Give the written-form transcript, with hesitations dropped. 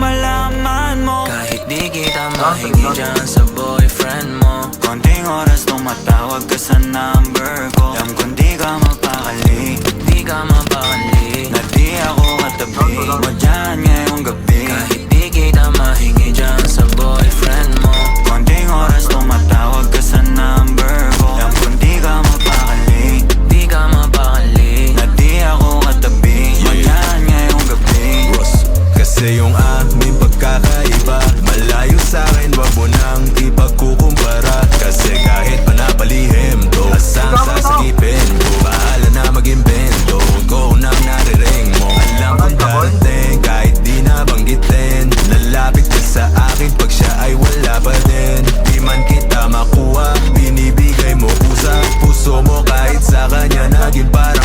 malaman mo. Kahit di kita mahingi dyan sa boyfriend mo, Konting oras tumatawag ka sa number ko. Alam kong di ka mapakali, di ka mapakali. na di ako katabi mo dyan ngayong gabi. Kahit di kita mahingi dyan sa boyfriend mo, Konting oras tumatawag ka sa number ko. Alam kong di ka mapakali, di ka mapakali. na di ako katabi mo dyan ngayong gabi. Kasi yung aming pagkakaiba malayo sa'kin, wag mo nang ipagkukumpara. Kasi kahit panapalihim to, asang sasagipin ko, bahala na mag-invento. Ko nang naririnig mo, alam kong darating kahit di nabanggitin. Lalapit ka sa akin pag siya ay wala pa din. Di man kita makuha, binibigay mo pusa. Puso mo kahit sa kanya naging para